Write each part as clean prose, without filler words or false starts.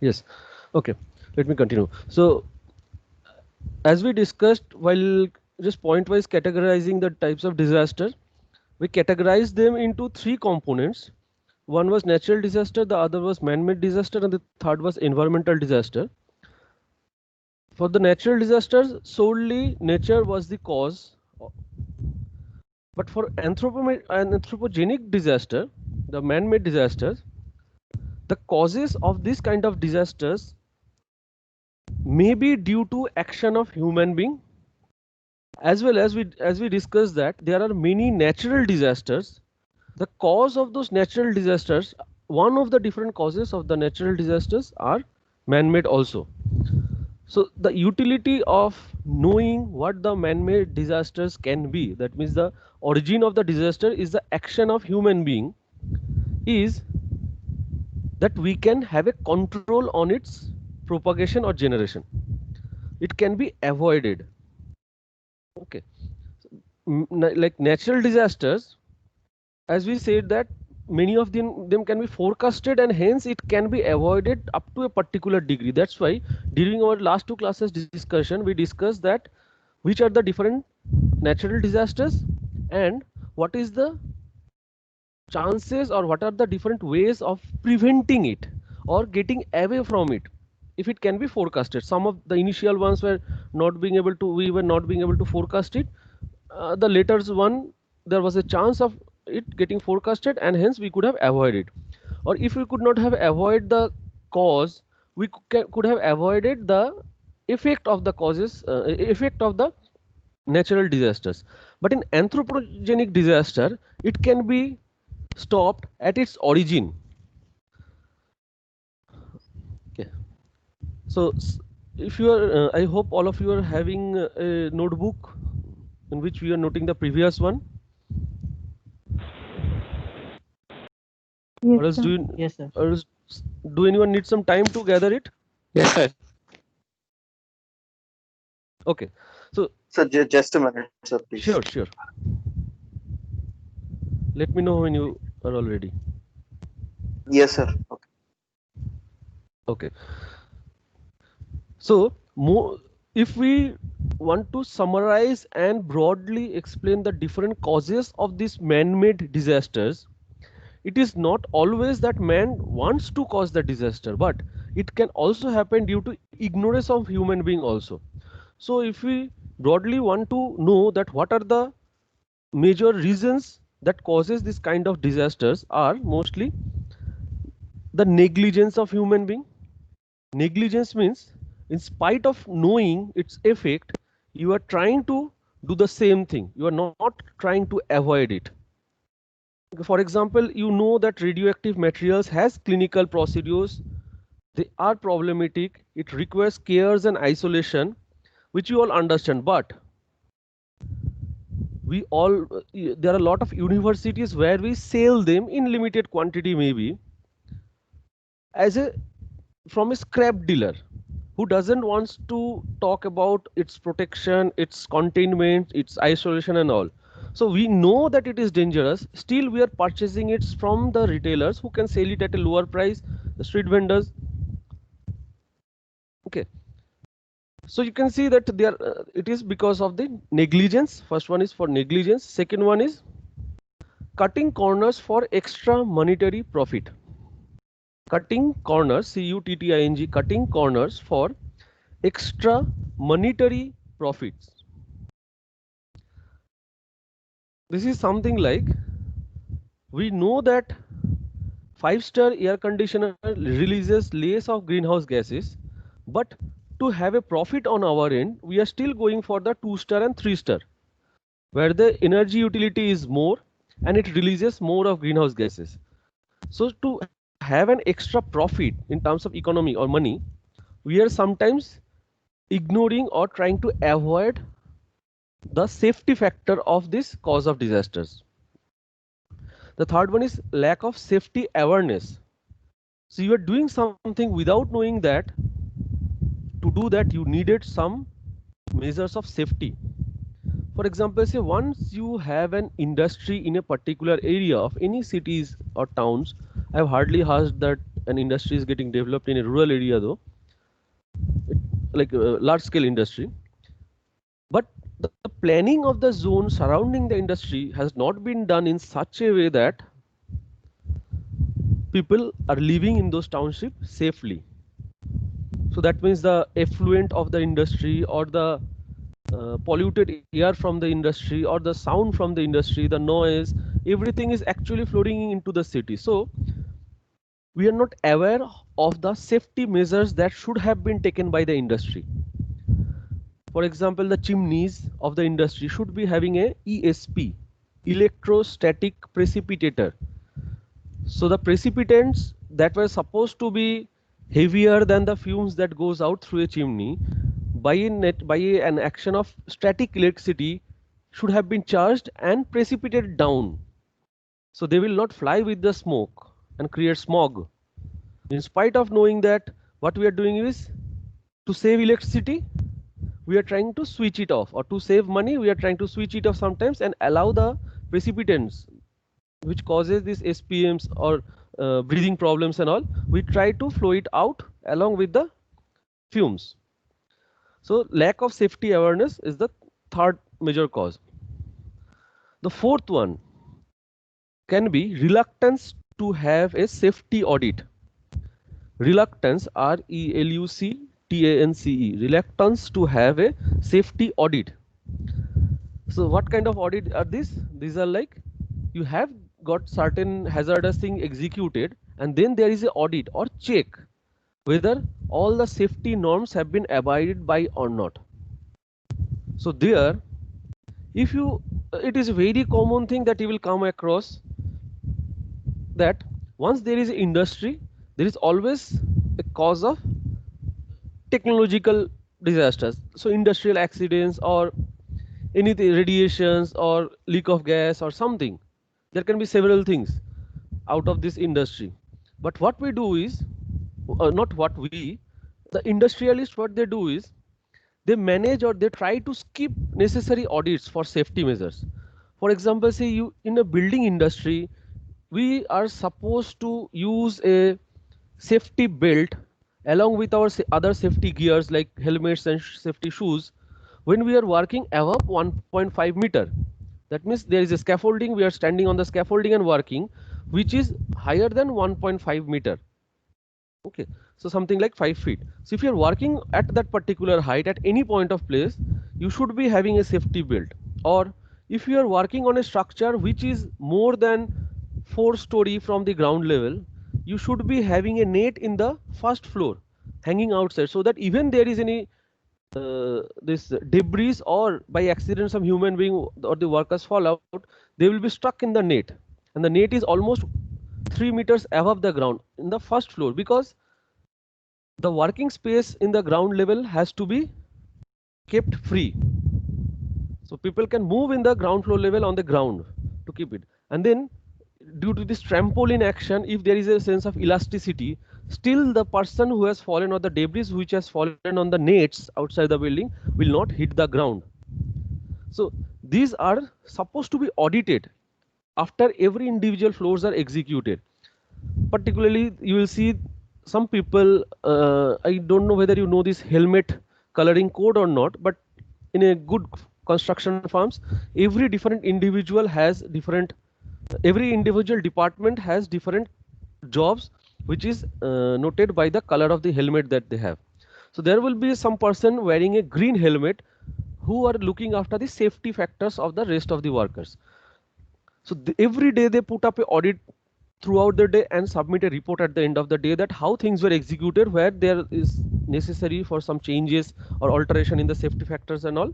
Yes. Okay. Let me continue. So, as we discussed, while just point-wise categorizing the types of disaster, we categorized them into three components. One was natural disaster, the other was man-made disaster, and the third was environmental disaster. For the natural disasters, solely nature was the cause. But for anthropogenic disaster, the man-made disasters, the causes of this kind of disasters may be due to action of human being, as we discussed that there are many natural disasters. The cause of those natural disasters, one of the different causes of the natural disasters are man-made also. So the utility of knowing what the man-made disasters can be, that means the origin of the disaster is the action of human being, is that we can have a control on its propagation or generation. It can be avoided. Okay. Like natural disasters, as we said that many of them can be forecasted and hence it can be avoided up to a particular degree. That's why during our last two classes discussion we discussed that which are the different natural disasters and what is the chances or what are the different ways of preventing it or getting away from it if it can be forecasted. Some of the initial ones were not being able to, we were not being able to forecast it. The later one, there was a chance of it getting forecasted and hence we could have avoided. Or if we could not have avoided the cause, we could have avoided the effect of the causes, effect of the natural disasters. But in anthropogenic disaster, it can be stopped at its origin. Okay. So if you are, I hope all of you are having a notebook in which we are noting the previous one. Yes, Or else sir. Yes, sir. or else do anyone need some time to gather it? Yes, sir. Okay. So So just a minute, sir, please. sure. Let me know when you are all ready. Yes, sir. Okay. Okay. So if we want to summarize and broadly explain the different causes of these man-made disasters, it is not always that man wants to cause the disaster, but it can also happen due to ignorance of human being also. So if we broadly want to know that what are the major reasons that causes this kind of disasters, are mostly the negligence of human being. Negligence means in spite of knowing its effect, you are trying to do the same thing. You are not trying to avoid it. For example, you know that radioactive materials has clinical procedures. They are problematic. It requires cares and isolation, which you all understand. But we all, there are a lot of universities where we sell them in limited quantity, maybe as a from a scrap dealer who doesn't want to talk about its protection, its containment, its isolation and all. So we know that it is dangerous, still we are purchasing it from the retailers who can sell it at a lower price, the street vendors. Okay. So you can see that there it is because of the negligence. First one is for negligence, second one is cutting corners for extra monetary profit. Cutting corners, CUTTING, cutting corners for extra monetary profits. This is something like, we know that 5-star air conditioner releases less of greenhouse gases, but to have a profit on our end, we are still going for the 2-star and 3-star, where the energy utility is more and it releases more of greenhouse gases. So to have an extra profit in terms of economy or money, we are sometimes ignoring or trying to avoid the safety factor of this cause of disasters. The third one is lack of safety awareness. So you are doing something without knowing that to do that you needed some measures of safety. For example, say once you have an industry in a particular area of any cities or towns, I've hardly heard that an industry is getting developed in a rural area though, like a large scale industry, but the planning of the zone surrounding the industry has not been done in such a way that people are living in those townships safely. So that means the effluent of the industry, or the polluted air from the industry, or the sound from the industry, the noise, everything is actually flowing into the city. So we are not aware of the safety measures that should have been taken by the industry. For example, the chimneys of the industry should be having a ESP, electrostatic precipitator. So the precipitants that were supposed to be heavier than the fumes that goes out through a chimney, by an action of static electricity, should have been charged and precipitated down. So they will not fly with the smoke and create smog. In spite of knowing that, what we are doing is, to save electricity, we are trying to switch it off, or to save money, we are trying to switch it off sometimes and allow the precipitants which causes these SPMs or breathing problems and all, we try to flow it out along with the fumes. So lack of safety awareness is the third major cause. The fourth one can be reluctance to have a safety audit. Reluctance, RELUCTANCE, reluctance to have a safety audit. So what kind of audit are these? These are like, you have got certain hazardous thing executed, and then there is an audit or check whether all the safety norms have been abided by or not. So there, if you, it is a very common thing that you will come across, that once there is industry, there is always a cause of technological disasters. So industrial accidents, or anything, radiations or leak of gas or something. There can be several things out of this industry. But what we do is, not what we, the industrialists, what they do is, they manage or they try to skip necessary audits for safety measures. For example, say you in a building industry, we are supposed to use a safety belt along with our other safety gears like helmets and safety shoes when we are working above 1.5 meter. That means there is a scaffolding, we are standing on the scaffolding and working, which is higher than 1.5 meter. Okay, so something like 5 feet. So if you are working at that particular height at any point of place, you should be having a safety belt. Or if you are working on a structure which is more than 4 story from the ground level, you should be having a net in the first floor hanging outside, so that even there is any this debris or by accident some human being or the workers fall out, they will be stuck in the net, and the net is almost 3 meters above the ground in the first floor, because the working space in the ground level has to be kept free, so people can move in the ground floor level on the ground to keep it. And then due to this trampoline action, if there is a sense of elasticity, still the person who has fallen, or the debris which has fallen on the nets outside the building, will not hit the ground. So these are supposed to be audited after every individual floors are executed. Particularly you will see some people, I don't know whether you know this helmet coloring code or not, but in a good construction firms, every different individual has different, every individual department has different jobs which is noted by the color of the helmet that they have. So there will be some person wearing a green helmet who are looking after the safety factors of the rest of the workers. So every day they put up an audit throughout the day and submit a report at the end of the day that how things were executed, where there is necessary for some changes or alteration in the safety factors and all,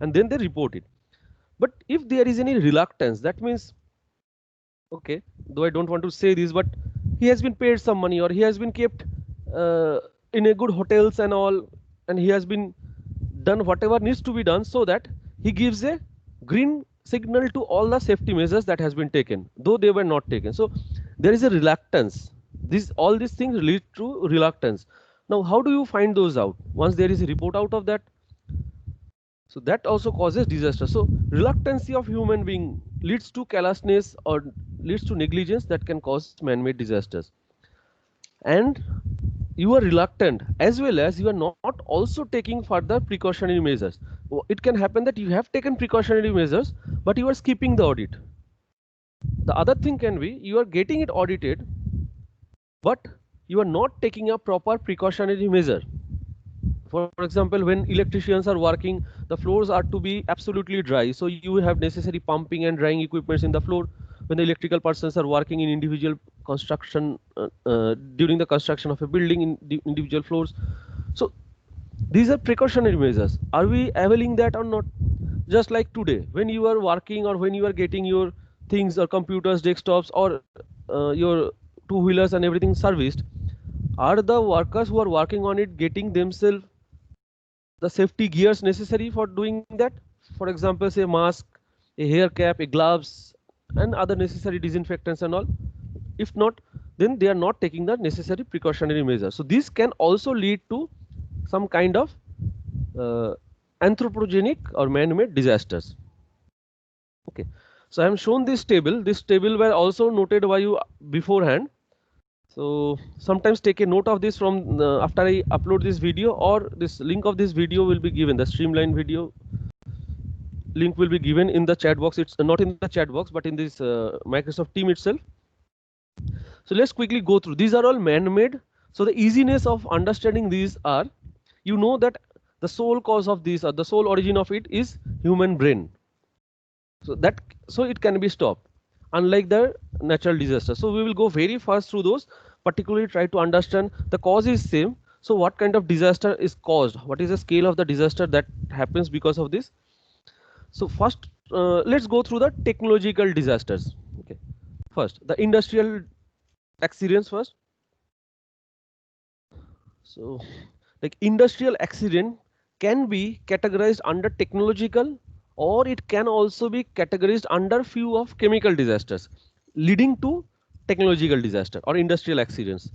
and then they report it. But if there is any reluctance, that means, okay, though I don't want to say this, but he has been paid some money, or he has been kept in a good hotels and all, and he has been done whatever needs to be done, so that he gives a green signal to all the safety measures that has been taken, though they were not taken. So there is a reluctance. All these things lead to reluctance. Now, how do you find those out? Once there is a report out of that, so that also causes disaster. So reluctancy of human being leads to carelessness or leads to negligence that can cause man-made disasters. and you are reluctant, as well as you are not also taking further precautionary measures. It can happen that you have taken precautionary measures, but you are skipping the audit. The other thing can be you are getting it audited, but you are not taking a proper precautionary measure. For example, when electricians are working, the floors are to be absolutely dry, so you have necessary pumping and drying equipments in the floor. When the electrical persons are working in individual construction, during the construction of a building in individual floors, so these are precautionary measures. Are we availing that or not? Just like today, when you are working or when you are getting your things or computers, desktops, or your two-wheelers and everything serviced, are the workers who are working on it getting themselves the safety gears necessary for doing that? For example, say mask, a hair cap, a gloves, and other necessary disinfectants and all. If not, then they are not taking the necessary precautionary measures. So this can also lead to some kind of uh, anthropogenic or man-made disasters. Okay, so I have shown this table. This table were also noted by you beforehand. So sometimes take a note of this from after I upload this video, or this link of this video will be given. The streamline video link will be given in the chat box. It's not in the chat box, but in this Microsoft Team itself. So let's quickly go through. These are all man-made. So the easiness of understanding these are, you know that the sole cause of this or the sole origin of it is human brain. So it can be stopped, unlike the natural disaster. So we will go very fast through those, particularly try to understand the cause is same. So what kind of disaster is caused? What is the scale of the disaster that happens because of this? So first, let's go through the technological disasters. Okay, first the industrial accidents first. So like industrial accident can be categorized under technological, or it can also be categorized under few of chemical disasters leading to technological disaster or industrial accidents.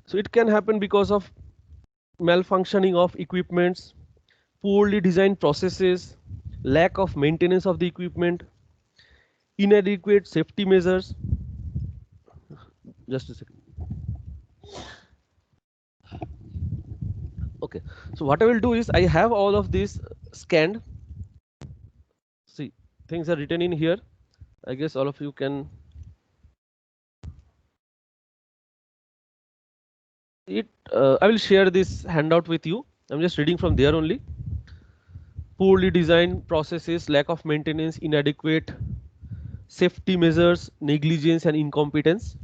So it can happen because of malfunctioning of equipments, poorly designed processes, lack of maintenance of the equipment, inadequate safety measures. Just a second. Okay, so what I will do is I have all of these scanned. See, things are written in here. I guess all of you can it. I will share this handout with you. I'm just reading from there only. Poorly designed processes, lack of maintenance, inadequate safety measures, negligence and incompetence.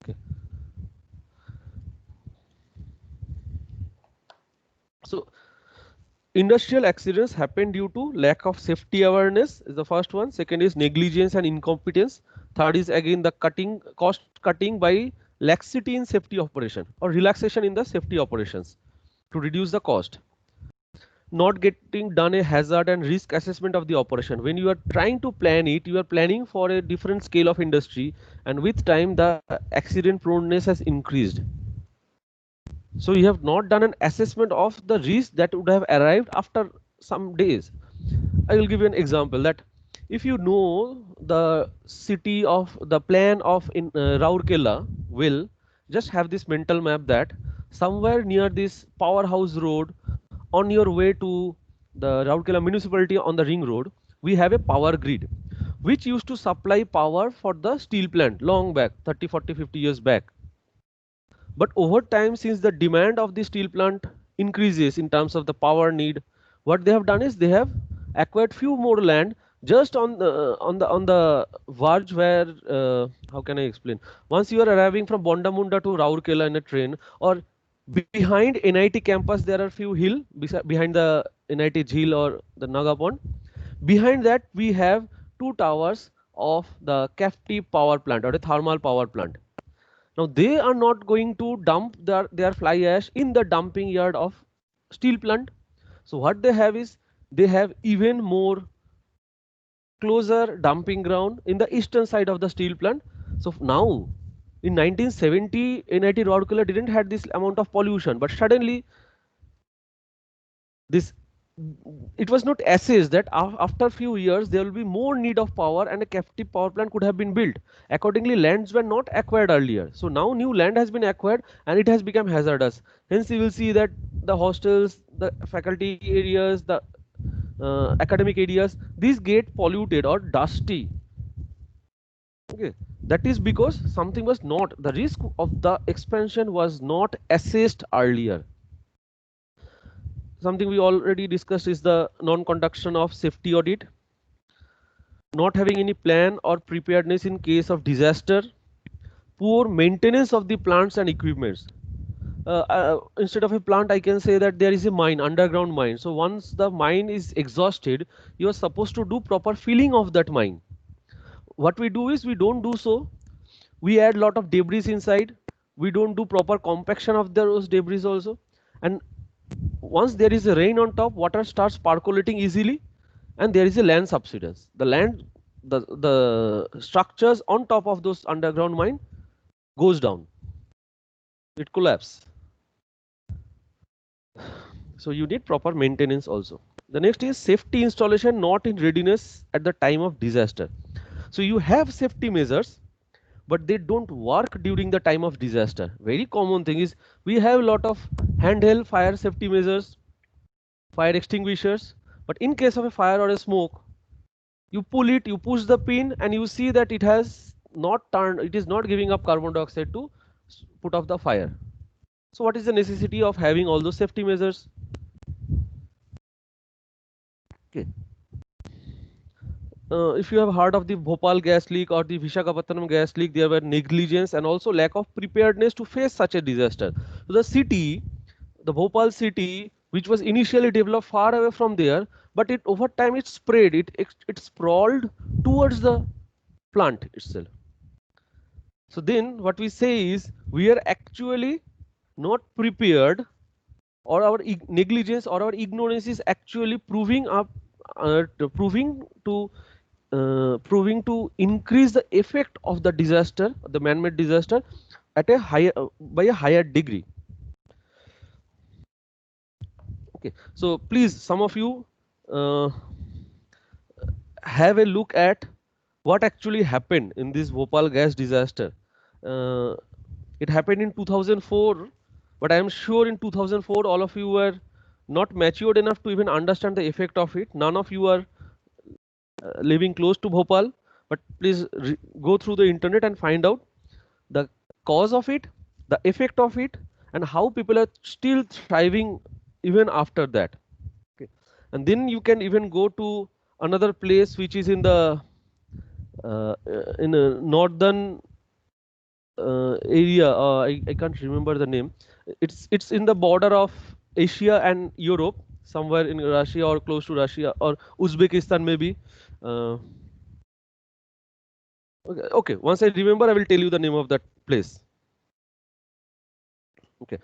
Okay. So industrial accidents happen due to lack of safety awareness is the first one. Second is negligence and incompetence. Third is again the cost cutting by laxity in safety operation or relaxation in the safety operations to reduce the cost. Not getting done a hazard and risk assessment of the operation. When you are trying to plan it, you are planning for a different scale of industry, and with time the accident proneness has increased. So you have not done an assessment of the risk that would have arrived after some days. I will give you an example that if you know the city of the plan of in Raurkela, will just have this mental map that somewhere near this powerhouse road on your way to the Raurkela municipality on the ring road, we have a power grid which used to supply power for the steel plant long back, 30, 40, 50 years back. But over time, since the demand of the steel plant increases in terms of the power need, what they have done is they have acquired few more land just on the verge where how can I explain? Once you are arriving from Bondamunda to Raurkela in a train, or behind NIT campus, there are few hill behind the NIT Jheel or the Naga Pond. Behind that, we have two towers of the captive power plant or a thermal power plant. Now they are not going to dump their fly ash in the dumping yard of steel plant. So what they have is they have even more closer dumping ground in the eastern side of the steel plant. So now in 1970 NIT Rourkela didn't had this amount of pollution, but suddenly this it was not assessed that after a few years there will be more need of power and a captive power plant could have been built. Accordingly, lands were not acquired earlier. So now new land has been acquired and it has become hazardous. Hence, you will see that the hostels, the faculty areas, the academic areas, these get polluted or dusty. Okay, that is because something was not, the risk of the expansion was not assessed earlier. Something we already discussed is the non-conduction of safety audit, not having any plan or preparedness in case of disaster, poor maintenance of the plants and equipments. Instead of a plant, I can say that there is a mine, underground mine. So once the mine is exhausted, you are supposed to do proper filling of that mine. What we do is we don't do so. We add lot of debris inside. We don't do proper compaction of those debris also. And once there is a rain on top, water starts percolating easily, and there is a land subsidence. The land, the structures on top of those underground mine goes down. It collapses. So you need proper maintenance also. The next is safety installation not in readiness at the time of disaster. So you have safety measures, but they don't work during the time of disaster. Very common thing is we have a lot of handheld fire safety measures, fire extinguishers, but in case of a fire or a smoke, you pull it, you push the pin, and you see that it has not turned, it is not giving up carbon dioxide to put off the fire. So what is the necessity of having all those safety measures? Okay. If you have heard of the Bhopal gas leak or the Visakhapatnam gas leak, there were negligence and also lack of preparedness to face such a disaster. So the city, the Bhopal city, which was initially developed far away from there, but it over time it spread, it sprawled towards the plant itself. So then what we say is we are actually not prepared, or our negligence or our ignorance is actually proving up, proving to increase the effect of the disaster, the man-made disaster, at a higher by a higher degree. Okay, so please, some of you have a look at what actually happened in this Bhopal gas disaster. It happened in 2004, but I am sure in 2004 all of you were not matured enough to even understand the effect of it. None of you are living close to Bhopal, but please go through the internet and find out the cause of it, the effect of it, and how people are still thriving even after that. Okay. And then you can even go to another place which is in the in a northern area. I can't remember the name. It's in the border of Asia and Europe, somewhere in Russia or close to Russia or Uzbekistan maybe. Okay, once I remember, I will tell you the name of that place. Okay,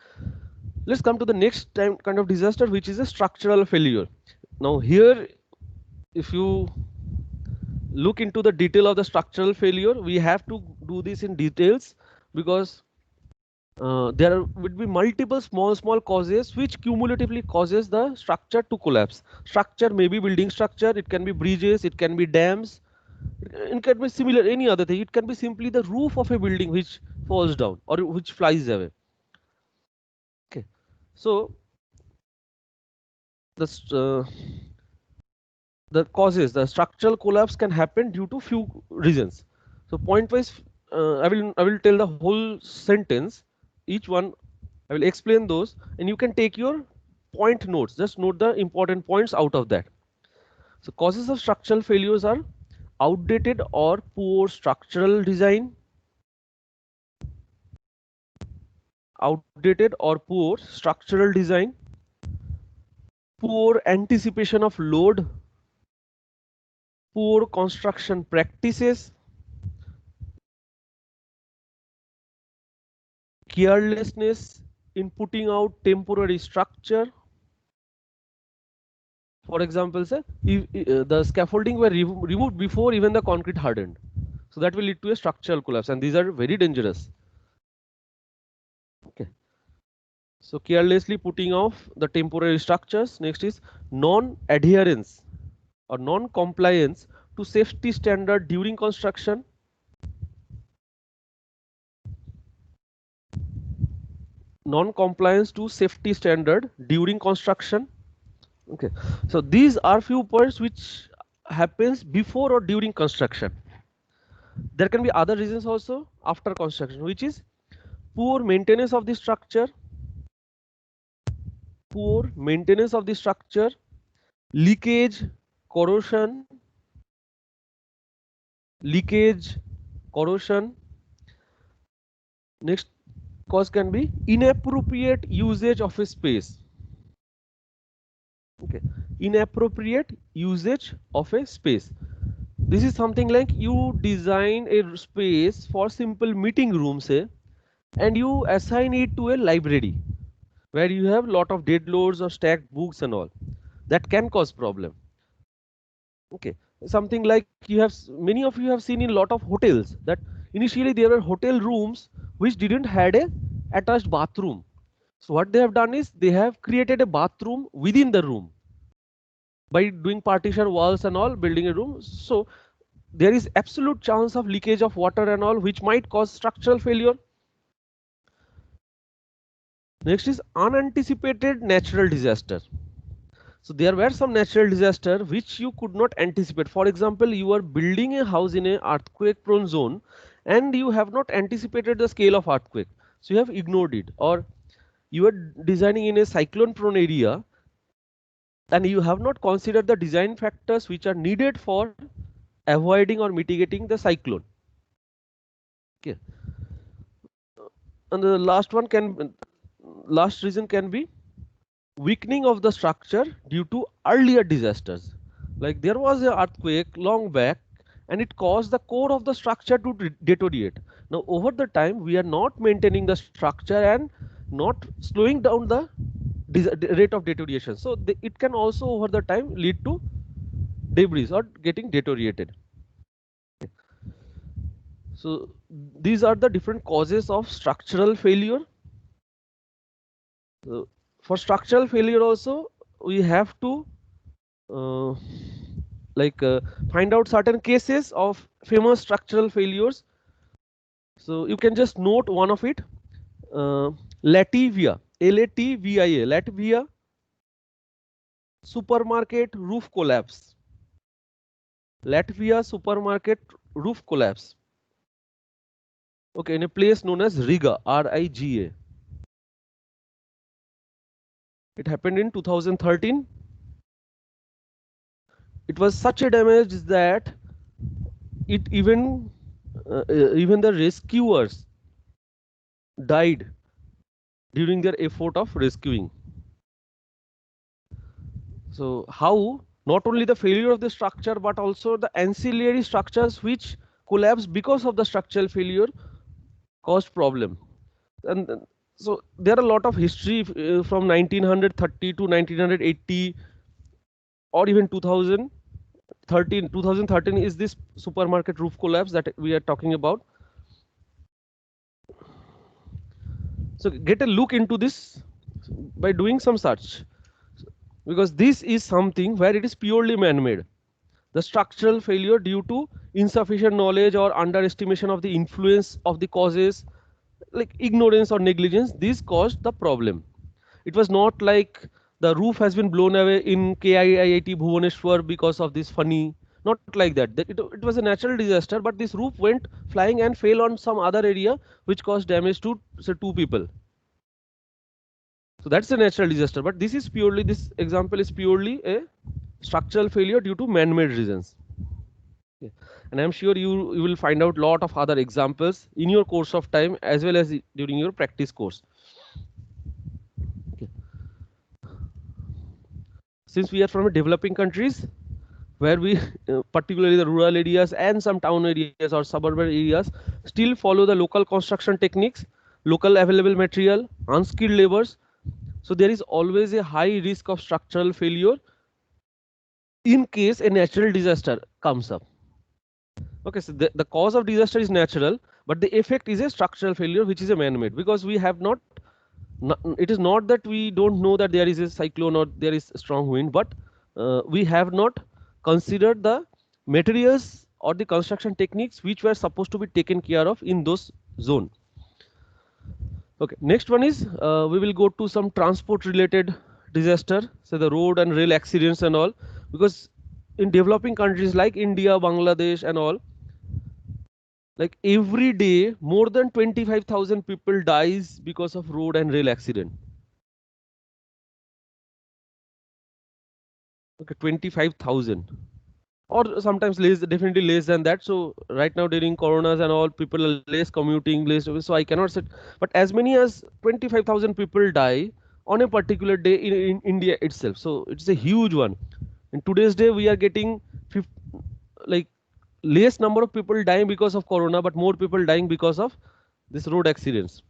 let's come to the next kind of disaster, which is a structural failure. Now here, if you look into the detail of the structural failure, we have to do this in details because there would be multiple small causes which cumulatively causes the structure to collapse. Structure may be building structure, it can be bridges, it can be dams, it can be similar any other thing. It can be simply the roof of a building which falls down or which flies away. Okay, so the causes, the structural collapse can happen due to few reasons. So point wise, I will tell the whole sentence, each one I will explain those, and you can take your point notes. Just note the important points out of that. So causes of structural failures are outdated or poor structural design, outdated or poor structural design, poor anticipation of load, poor construction practices, carelessness in putting out temporary structure. For example, sir, if the scaffolding were removed before even the concrete hardened, so that will lead to a structural collapse, and these are very dangerous. Okay. So carelessly putting off the temporary structures. Next is non-adherence or non-compliance to safety standard during construction. Non-compliance to safety standard during construction. Okay, so these are few points which happens before or during construction. There can be other reasons also after construction, which is poor maintenance of the structure, poor maintenance of the structure, leakage, corrosion, leakage, corrosion. Next cause can be inappropriate usage of a space. Okay, inappropriate usage of a space. This is something like you design a space for simple meeting room, say, and you assign it to a library where you have lot of dead loads or stacked books and all. That can cause problem. Okay, something like you have many of you have seen in lot of hotels that initially there were hotel rooms which didn't had a attached bathroom. So what they have done is they have created a bathroom within the room by doing partition walls and all, building a room. So there is absolute chance of leakage of water and all, which might cause structural failure. Next is unanticipated natural disaster. So there were some natural disaster which you could not anticipate. For example, you are building a house in a earthquake prone zone and you have not anticipated the scale of earthquake. So you have ignored it, or you are designing in a cyclone prone area and you have not considered the design factors which are needed for avoiding or mitigating the cyclone. Okay. And the last reason can be weakening of the structure due to earlier disasters. Like there was an earthquake long back and it caused the core of the structure to deteriorate. Now over the time we are not maintaining the structure and not slowing down the rate of deterioration. So it can also over the time lead to debris or getting deteriorated. So these are the different causes of structural failure. For structural failure also we have to uh, find out certain cases of famous structural failures. So you can just note one of it, Latvia, Latvia, Latvia supermarket roof collapse. Latvia supermarket roof collapse. Okay, in a place known as Riga, Riga. It happened in 2013. It was such a damage that it even the rescuers died during their effort of rescuing. So how not only the failure of the structure but also the ancillary structures which collapse because of the structural failure caused problem. And so there are a lot of history from 1930 to 1980 or even 2013 is this supermarket roof collapse that we are talking about. So get a look into this by doing some search, because this is something where it is purely man-made. The structural failure due to insufficient knowledge or underestimation of the influence of the causes, like ignorance or negligence, this caused the problem. It was not like the roof has been blown away in KIIT Bhubaneswar because of this funny, not like that. It was a natural disaster, but this roof went flying and fell on some other area which caused damage to say 2 people. So that's a natural disaster, but this example is purely a structural failure due to man-made reasons. Okay. And I'm sure you will find out lot of other examples in your course of time as well as during your practice course. Okay. Since we are from developing countries, where we particularly the rural areas and some town areas or suburban areas still follow the local construction techniques, local available material, unskilled laborers. So there is always a high risk of structural failure in case a natural disaster comes up. Okay, so the cause of disaster is natural, but the effect is a structural failure which is a man-made, because we have not It is not that we don't know that there is a cyclone or there is a strong wind, but we have not considered the materials or the construction techniques which were supposed to be taken care of in those zone. Okay, next one is we will go to some transport related disaster, so the road and rail accidents and all, because in developing countries like India, Bangladesh and all, like every day more than 25,000 people dies because of road and rail accident. Okay, 25,000 or sometimes less, definitely less than that. So right now during coronas and all, people are less commuting, less, so I cannot say, but as many as 25,000 people die on a particular day in India itself. So it's a huge one. In today's day we are getting like less number of people dying because of corona, but more people dying because of this road accidents.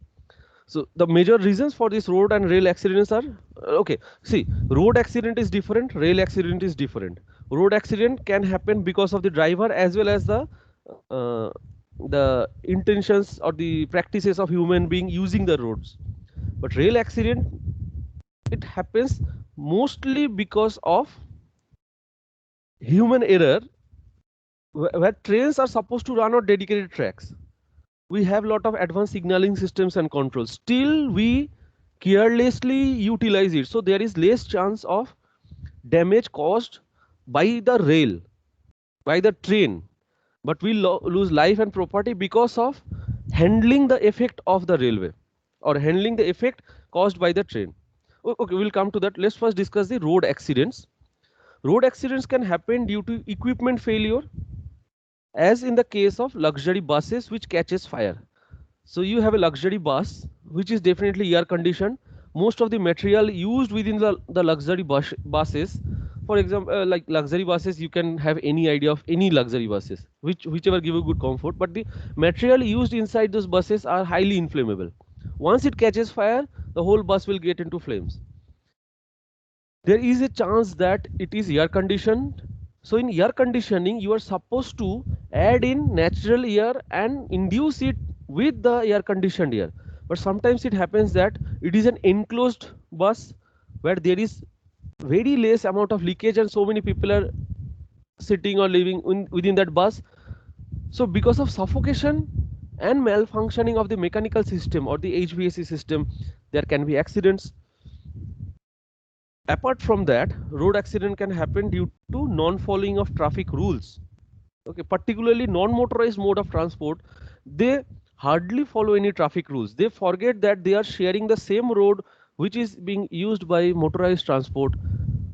So the major reasons for this road and rail accidents are okay. See, road accident is different, rail accident is different. Road accident can happen because of the driver as well as uh, the intentions or the practices of human being using the roads. But rail accident, it happens mostly because of human error, where trains are supposed to run on dedicated tracks. We have a lot of advanced signaling systems and controls. Still, we carelessly utilize it. So there is less chance of damage caused by the rail, by the train. But we lose life and property because of handling the effect of the railway or handling the effect caused by the train. Okay, we'll come to that. Let's first discuss the road accidents. Road accidents can happen due to equipment failure, as in the case of luxury buses which catches fire. So you have a luxury bus which is definitely air conditioned. Most of the material used within the luxury buses, for example, like luxury buses, you can have any idea of any luxury buses, whichever give you good comfort. But the material used inside those buses are highly inflammable. Once it catches fire, the whole bus will get into flames. There is a chance that it is air conditioned. So in air conditioning, you are supposed to add in natural air and induce it with the air conditioned air. But sometimes it happens that it is an enclosed bus where there is very less amount of leakage and so many people are sitting or living within that bus. So because of suffocation and malfunctioning of the mechanical system or the HVAC system, there can be accidents. Apart from that, road accident can happen due to non-following of traffic rules. Okay, particularly non-motorized mode of transport, they hardly follow any traffic rules. They forget that they are sharing the same road which is being used by motorized transport,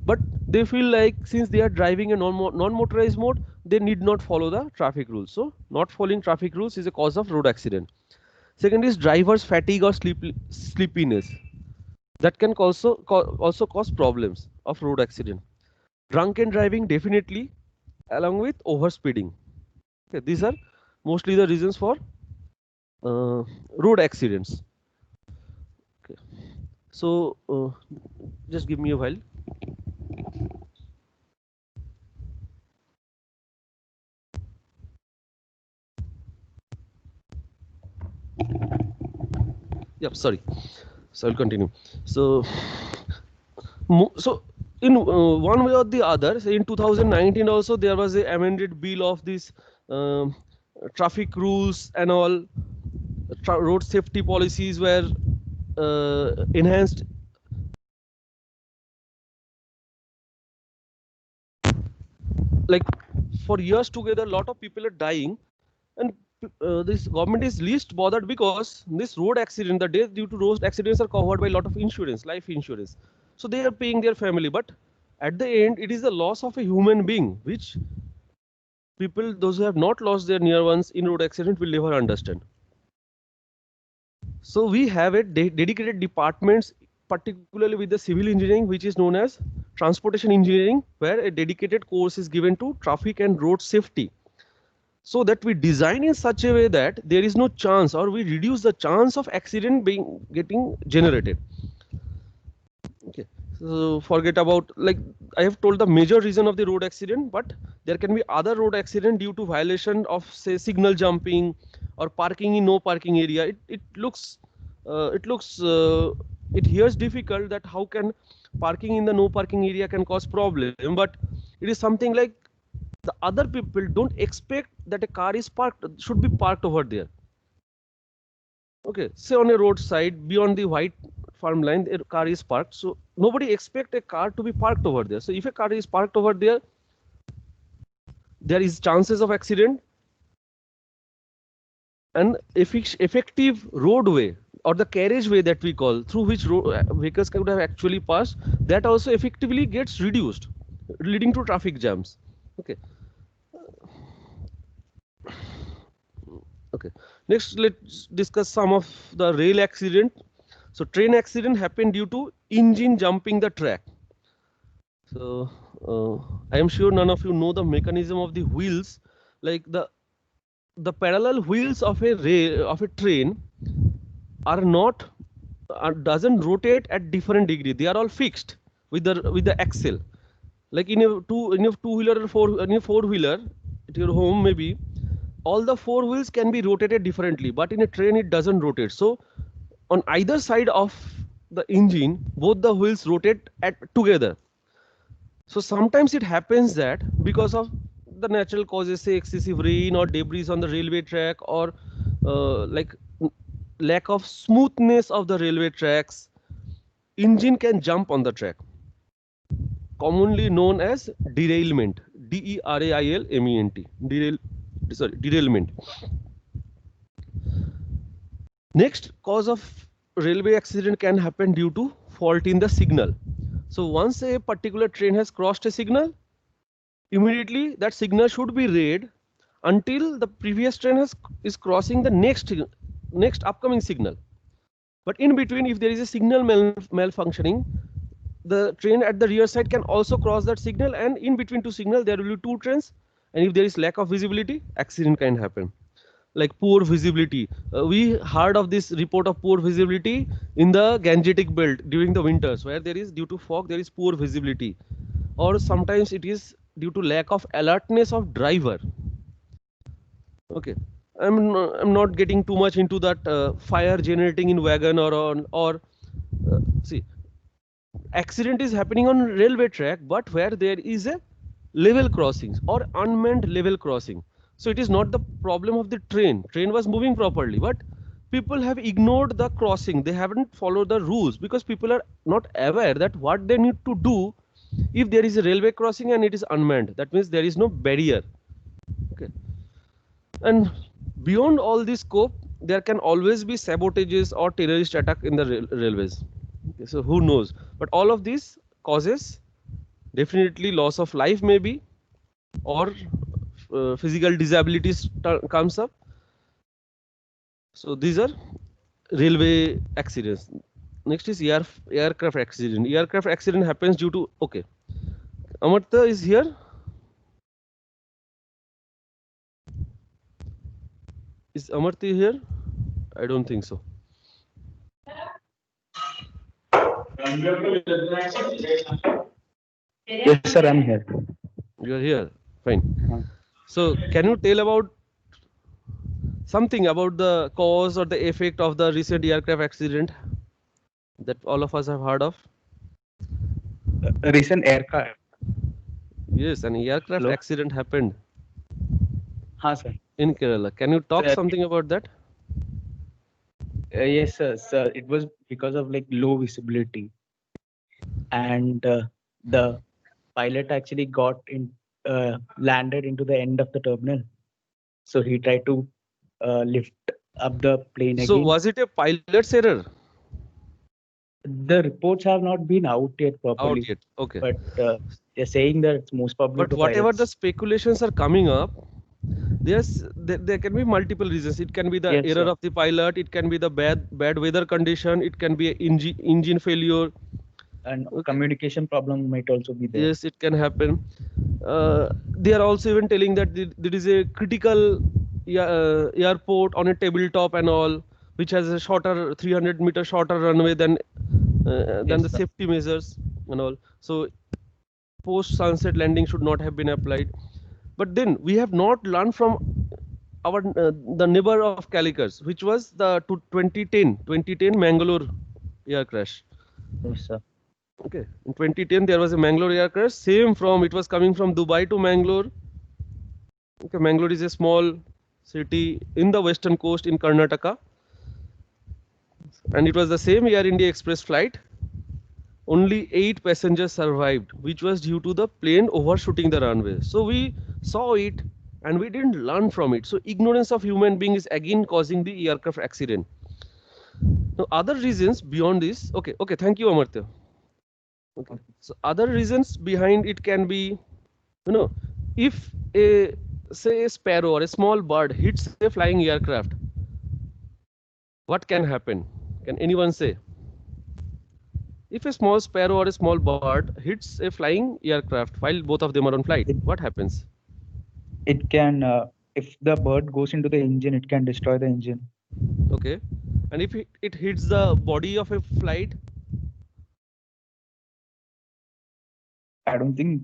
but they feel like since they are driving a non-motorized mode, they need not follow the traffic rules. So not following traffic rules is a cause of road accident. Second is driver's fatigue or sleepiness. That can also cause problems of road accident. Drunken driving, definitely, along with overspeeding. Okay, these are mostly the reasons for road accidents. Okay. So just give me a while. Yep, sorry. So I'll continue. So so in one way or the other, say in 2019 also there was a amended bill of this traffic rules and all. Road safety policies were enhanced. Like for years together, a lot of people are dying, and this government is least bothered because this road accident, the death due to road accidents are covered by a lot of insurance, life insurance. So they are paying their family, but at the end, it is the loss of a human being, which people, those who have not lost their near ones in road accident, will never understand. So we have a dedicated departments, particularly with the civil engineering, which is known as transportation engineering, where a dedicated course is given to traffic and road safety, so that we design in such a way that there is no chance, or we reduce the chance of accident getting generated. Okay, so forget about, like I have told, the major reason of the road accident, but there can be other road accident due to violation of, say, signal jumping or parking in no parking area. It looks it hears difficult that how can parking in the no parking area can cause problem, but it is something like the other people don't expect that a car is parked, should be parked over there. Okay, say on a roadside beyond the white farmland, a car is parked. So nobody expect a car to be parked over there. So if a car is parked over there, there is chances of accident, and effective roadway or the carriageway that we call through which vehicles could have actually passed, that also effectively gets reduced, leading to traffic jams. Okay. Okay. Next, let's discuss some of the rail accident. So train accident happened due to engine jumping the track. So I am sure none of you know the mechanism of the wheels, like the parallel wheels of a train are not doesn't rotate at different degree. They are all fixed with the axle. Like in a two-wheeler or four-wheeler at your home maybe, all the four wheels can be rotated differently, but in a train it doesn't rotate. So on either side of the engine, both the wheels rotate together. So sometimes it happens that because of the natural causes, say excessive rain or debris on the railway track, or like lack of smoothness of the railway tracks, engine can jump on the track, commonly known as derailment. DERAILMENT. Derailment. Next cause of railway accident can happen due to fault in the signal. So once a particular train has crossed a signal, immediately that signal should be read until the previous train is crossing the next upcoming signal. But in between, if there is a signal malfunctioning, the train at the rear side can also cross that signal, and in between two signals there will be two trains, and if there is lack of visibility, accident can happen. Like poor visibility, we heard of this report of poor visibility in the Gangetic belt during the winters, where there is, due to fog, there is poor visibility, or sometimes it is due to lack of alertness of driver. Okay, I'm not getting too much into that fire generating in wagon or see, accident is happening on railway track, but where there is a level crossings or unmanned level crossing. So it is not the problem of the train was moving properly, but people have ignored the crossing. They haven't followed the rules because people are not aware that what they need to do if there is a railway crossing and it is unmanned. That means there is no barrier. Okay. And beyond all this scope, there can always be sabotages or terrorist attack in the railways. Okay, so who knows? But all of these causes definitely loss of life maybe, or physical disabilities comes up. So these are railway accidents. Next is aircraft accident. Aircraft accident happens due to, okay, Amartya is here. Is Amartya here? I don't think so. Yes, sir, I'm here. You are here. Fine. So can you tell about something about the cause or the effect of the recent aircraft accident that all of us have heard of? Recent aircraft. Yes, an aircraft Hello? accident happened Sir. in Kerala. Can you talk something about that? Yes, sir. It was because of like low visibility, and the pilot actually got in, landed into the end of the terminal. So he tried to lift up the plane So again. was it a pilot's error? The reports have not been out yet properly. Out yet. Okay. But they're saying that it's most probably. But whatever the speculations are coming up, there can be multiple reasons. It can be the error of the pilot. It can be the bad weather condition. It can be engine failure. And communication problem might also be there. Yes, it can happen. They are also even telling that there is a critical airport on a tabletop and all, which has a shorter 300-meter shorter runway than the safety measures and all. So post sunset landing should not have been applied. But then we have not learned from our the neighbor of Calicut, which was the 2010 Mangalore air crash. Yes, sir. Okay, in 2010 there was a Mangalore air crash. Same from it was coming from Dubai to Mangalore. Okay, Mangalore is a small city in the western coast in Karnataka, and it was the same Air India Express flight. Only 8 passengers survived, which was due to the plane overshooting the runway. So we saw it and we didn't learn from it. So ignorance of human being is again causing the aircraft accident. Now other reasons beyond this, okay, thank you Amartya. Okay, so other reasons behind it can be, if a say a sparrow or a small bird hits a flying aircraft, what can happen? Can anyone say? If a small sparrow or a small bird hits a flying aircraft while both of them are on flight, what happens? It can, if the bird goes into the engine, it can destroy the engine. Okay, and if it hits the body of a flight? I don't think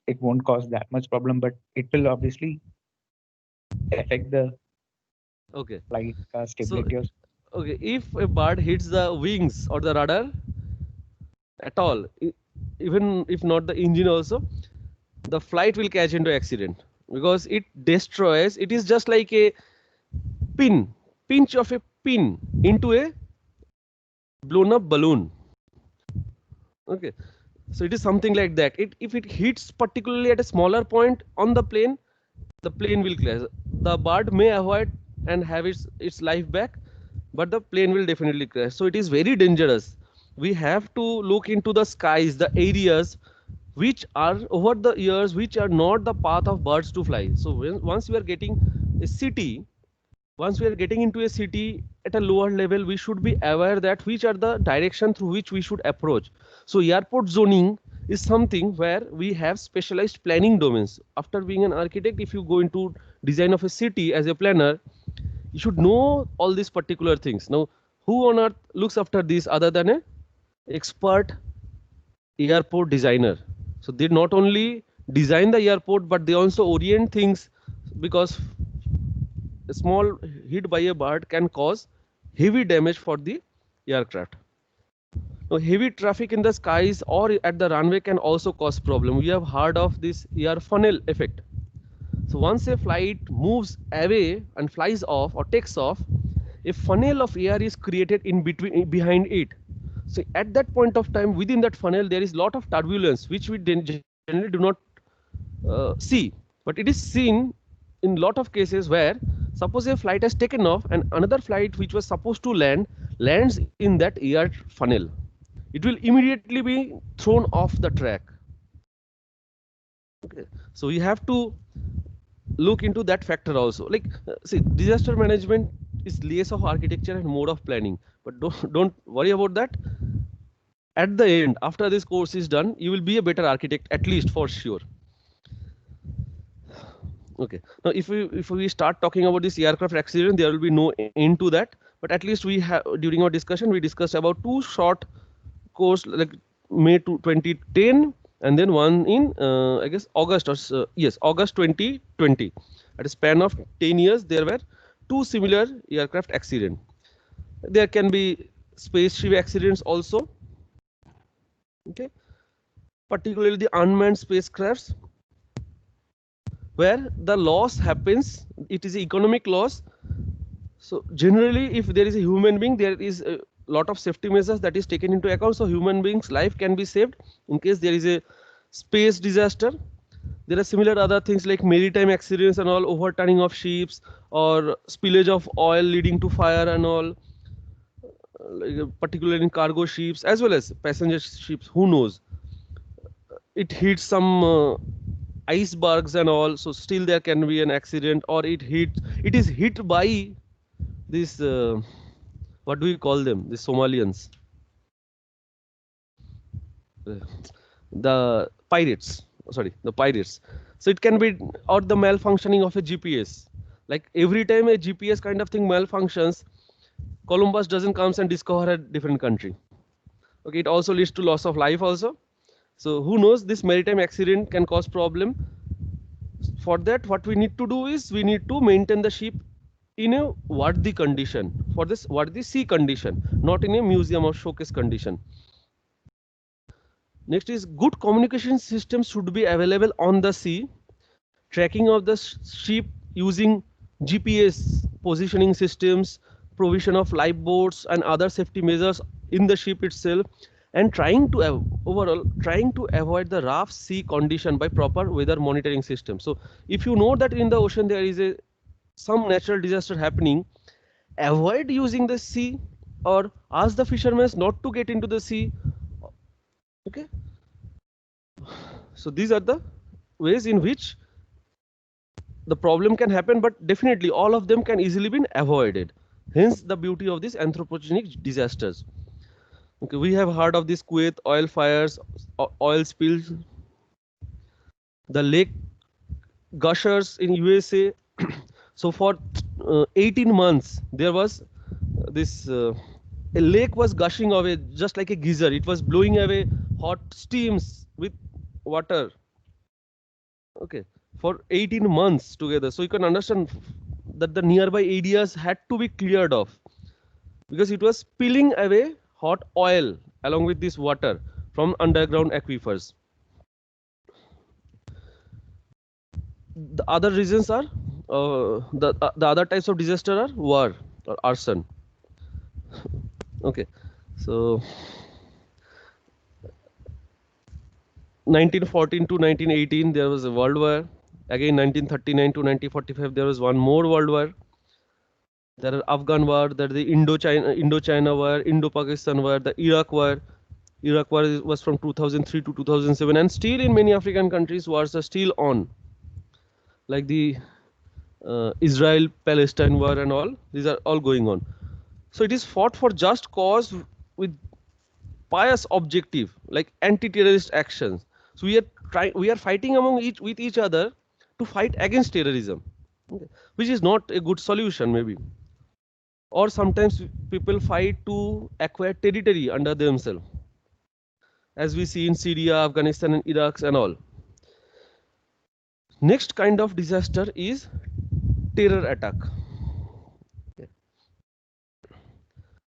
it won't cause that much problem, but it will obviously affect the Okay, flight so stability. okay, if a bird hits the wings or the rudder at all, even if not the engine also, the flight will catch into accident because it destroys. It is just like a pinch of a pin into a blown up balloon. Okay, so it is something like that. If it hits particularly at a smaller point on the plane will crash. The bird may avoid and have its life back, but the plane will definitely crash. So it is very dangerous. We have to look into the skies, the areas which are over the years, which are not the path of birds to fly. So once we are getting a city, once we are getting into a city at a lower level, we should be aware that which are the direction through which we should approach. So airport zoning is something where we have specialized planning domains. After being an architect, if you go into design of a city as a planner, you should know all these particular things. Now, who on earth looks after this other than a expert airport designer? So they not only design the airport, but they also orient things, because a small hit by a bird can cause heavy damage for the aircraft. Now, heavy traffic in the skies or at the runway can also cause problem. We have heard of this air funnel effect. So once a flight moves away and flies off or takes off, a funnel of air is created in between behind it. So at that point of time, within that funnel, there is lot of turbulence which we generally do not see, but it is seen in lot of cases where suppose a flight has taken off and another flight which was supposed to lands in that air funnel, it will immediately be thrown off the track. Okay, so we have to look into that factor also. Like see, disaster management is less of architecture and more of planning, but don't worry about that. At the end, after this course is done, you will be a better architect, at least for sure. Okay, now if we start talking about this aircraft accident, there will be no end to that, but at least we have, during our discussion, we discussed about 2 short course, like May 2010 and then one in I guess August, or yes, August 2020. At a span of 10 years, there were 2 similar aircraft accidents. There can be spaceship accidents also. Okay, particularly the unmanned spacecrafts, where the loss happens, it is economic loss. So generally, if there is a human being, there is a lot of safety measures that is taken into account, so human beings life can be saved in case there is a space disaster. There are similar other things like maritime accidents and all, overturning of ships or spillage of oil leading to fire and all, like, particularly in cargo ships as well as passenger ships. Who knows, it hits some icebergs and all, so still there can be an accident, or it is hit by this what do we call them, the Somalians, the pirates, sorry, the pirates. So it can be, or the malfunctioning of a GPS. Like every time a GPS kind of thing malfunctions, Columbus doesn't comes and discover a different country. Okay, it also leads to loss of life also. So who knows, this maritime accident can cause problem. For that, what we need to do is we need to maintain the ship in a worthy condition, for this worthy sea condition, not in a museum or showcase condition. Next is good communication systems should be available on the sea. Tracking of the ship using GPS positioning systems, provision of lifeboats and other safety measures in the ship itself, and trying to overall trying to avoid the rough sea condition by proper weather monitoring system. So if you know that in the ocean there is a some natural disaster happening, avoid using the sea or ask the fishermen not to get into the sea. Okay, so these are the ways in which the problem can happen, but definitely all of them can easily be avoided. Hence the beauty of these anthropogenic disasters. Okay, we have heard of this Kuwait oil fires, oil spills, the lake gushers in USA. So for 18 months there was this a lake was gushing away just like a geyser. It was blowing away hot steams with water. Okay, for 18 months together. So you can understand that the nearby areas had to be cleared off because it was spilling away hot oil along with this water from underground aquifers. The other reasons are the other types of disaster are war or arson. Okay, so 1914 to 1918 there was a world war. Again 1939 to 1945 there was one more world war. There are Afghan war, there are the Indochina war, Indo-Pakistan war, the Iraq war. Iraq war was from 2003 to 2007, and still in many African countries wars are still on, like the Israel-Palestine war and all. These are all going on. So it is fought for just cause with pious objective, like anti-terrorist actions. So we are fighting with each other to fight against terrorism, okay, which is not a good solution maybe. Or sometimes people fight to acquire territory under themselves, as we see in Syria, Afghanistan, and Iraq and all. Next kind of disaster is terror attack.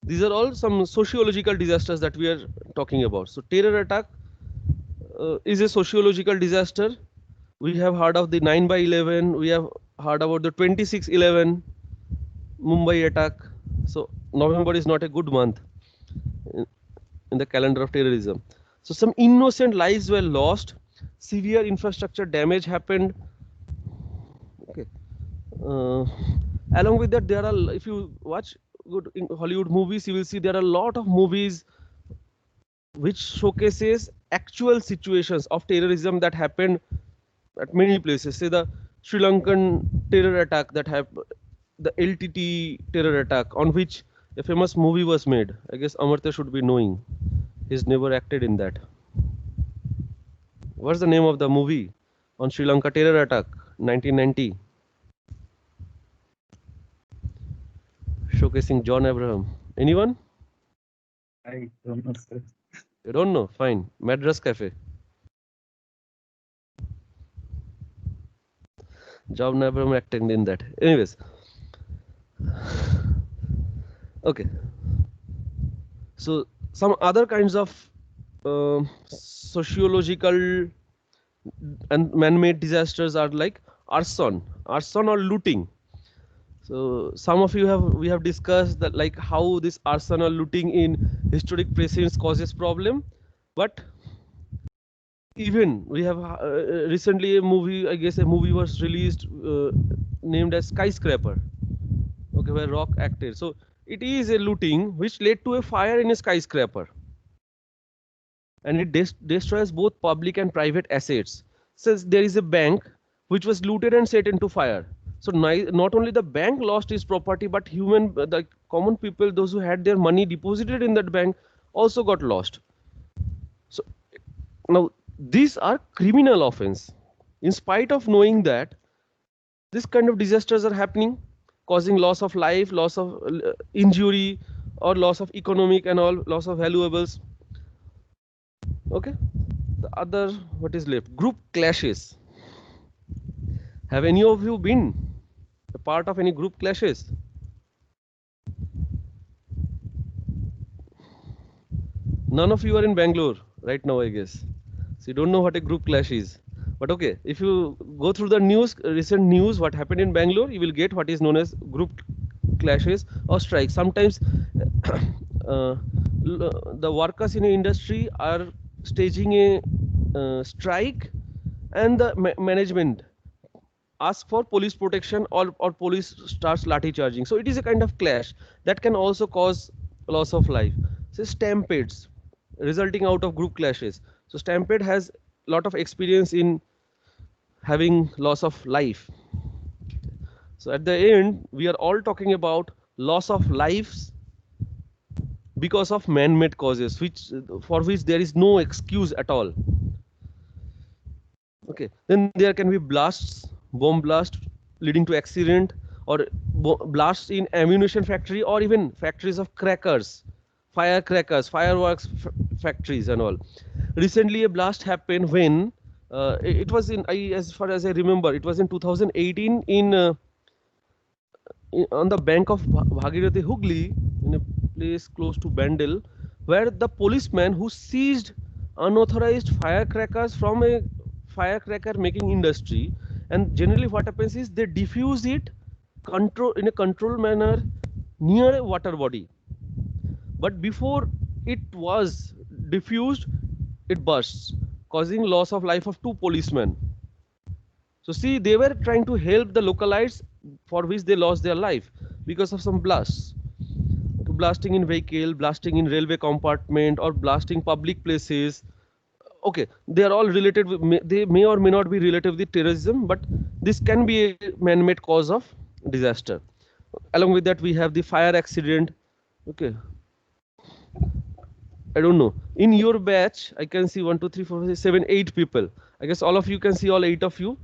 These are all some sociological disasters that we are talking about. So terror attack is a sociological disaster. We have heard of the 9/11. We have heard about the 26/11 Mumbai attack. So November is not a good month in the calendar of terrorism. So some innocent lives were lost. Severe infrastructure damage happened. Okay. Along with that, there are, if you watch good Hollywood movies, you will see there are a lot of movies which showcases actual situations of terrorism that happened at many places. Say the Sri Lankan terror attack that happened, the LTT terror attack on which a famous movie was made. I guess Amartya should be knowing. He's never acted in that. What's the name of the movie on Sri Lanka terror attack, 1990? Showcasing John Abraham. Anyone? I don't know, sir. You don't know? Fine. Madras Cafe. John Abraham acted in that. Anyways. Okay. So some other kinds of sociological and man-made disasters are like arson or looting. So some of you we have discussed that, like how this arson or looting in historic precincts causes problem, but even we have recently a movie, I guess a movie was released named as Skyscraper, okay, where Rock acted. So it is a looting which led to a fire in a skyscraper, and it destroys both public and private assets. Since there is a bank which was looted and set into fire. So not only the bank lost its property, but the common people, those who had their money deposited in that bank, also got lost. So now these are criminal offense. In spite of knowing that this kind of disasters are happening, causing loss of life, loss of injury, or loss of economic and all, loss of valuables. Okay. The other, what is left? Group clashes. Have any of you been a part of any group clashes? None of you are in Bangalore right now, I guess. So you don't know what a group clash is. But okay, if you go through the news, recent news, what happened in Bangalore, you will get what is known as group clashes or strikes. Sometimes uh, the workers in the industry are staging a strike, and the management ask for police protection, or police starts lathi charging. So it is a kind of clash that can also cause loss of life. So stampedes resulting out of group clashes. So stampede has a lot of experience in having loss of life. So at the end, we are all talking about loss of lives because of man-made causes, which for which there is no excuse at all. Okay, then there can be blasts, bomb blast leading to accident, or blasts in ammunition factory, or even factories of crackers, firecrackers, fireworks factories and all. Recently, a blast happened when it was in, as far as I remember, it was in 2018 on the bank of Bhagirathi Hooghly, in a place close to Bandel, where the policeman who seized unauthorized firecrackers from a firecracker making industry, and generally what happens is they diffuse it in a controlled manner near a water body. But before it was diffused, it bursts, causing loss of life of 2 policemen. So see, they were trying to help the localites, for which they lost their life because of some blasts. Blasting in vehicle, blasting in railway compartment, or blasting public places. Okay, they are all related with, they may or may not be related with terrorism, but this can be a man-made cause of disaster. Along with that, we have the fire accident. Okay, I don't know. In your batch, I can see 1, 2, 3, 4, 5, 6, 7, 8 people. I guess all of you can see all 8 of you.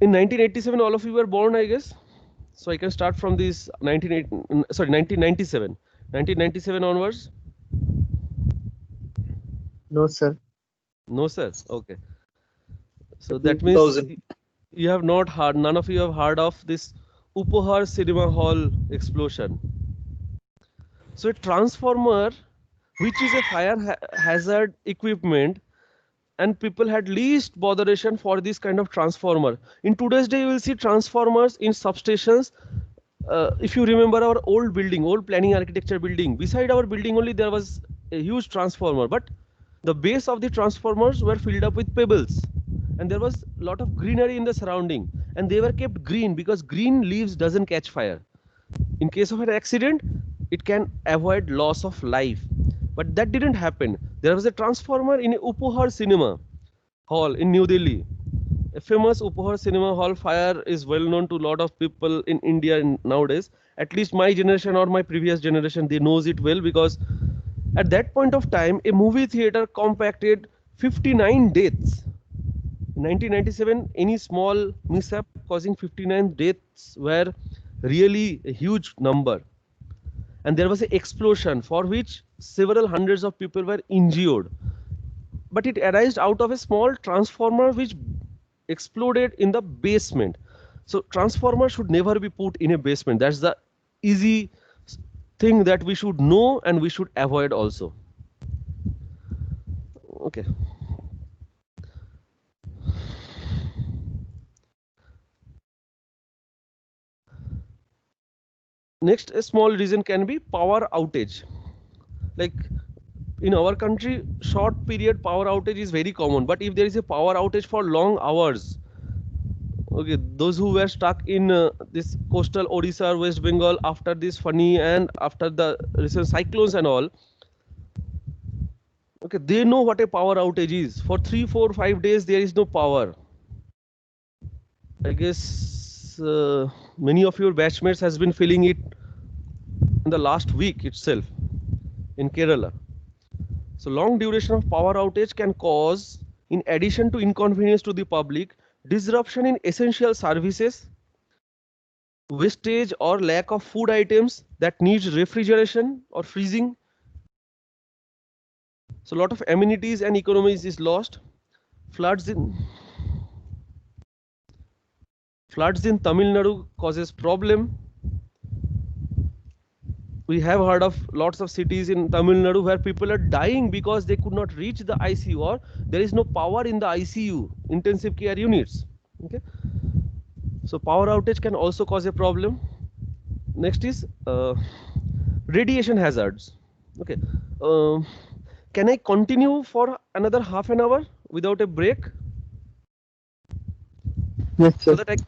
In 1987, all of you were born, I guess. So I can start from this 1997. 1997 onwards? No, sir. No, sir. Okay. So that means 2000. you have not heard, none of you have heard of this Upahar Cinema Hall explosion. So a transformer, which is a fire hazard equipment, and people had least botheration for this kind of transformer. In today's day, you will see transformers in substations. If you remember our old building, old planning architecture building, beside our building only there was a huge transformer, but the base of the transformers were filled up with pebbles, and there was a lot of greenery in the surrounding, and they were kept green because green leaves doesn't catch fire. In case of an accident, it can avoid loss of life, but that didn't happen. There was a transformer in Upahar Cinema Hall in New Delhi. A famous Upahar Cinema Hall fire is well known to a lot of people in India nowadays. At least my generation or my previous generation, they knows it well, because at that point of time, a movie theater compacted 59 deaths. In 1997, any small mishap causing 59 deaths were really a huge number. And there was an explosion for which several hundreds of people were injured. But it arose out of a small transformer which exploded in the basement. So transformer should never be put in a basement. That's the easy thing that we should know and we should avoid also. Okay. Next, a small reason can be power outage. Like in our country, short period power outage is very common. But if there is a power outage for long hours, okay, those who were stuck in this coastal Odisha or West Bengal after this Fani and after the recent cyclones and all, okay, they know what a power outage is. For 3, 4, 5 days, there is no power. I guess many of your batchmates has been feeling it in the last week itself in Kerala. So long duration of power outage can cause, in addition to inconvenience to the public, disruption in essential services, wastage or lack of food items that needs refrigeration or freezing. So a lot of amenities and economies is lost. Floods Floods in Tamil Nadu causes problem. We have heard of lots of cities in Tamil Nadu where people are dying because they could not reach the ICU, or there is no power in the ICU, intensive care units. Okay. So power outage can also cause a problem. Next is radiation hazards. Okay. Can I continue for another half an hour without a break? Yes, So sir. that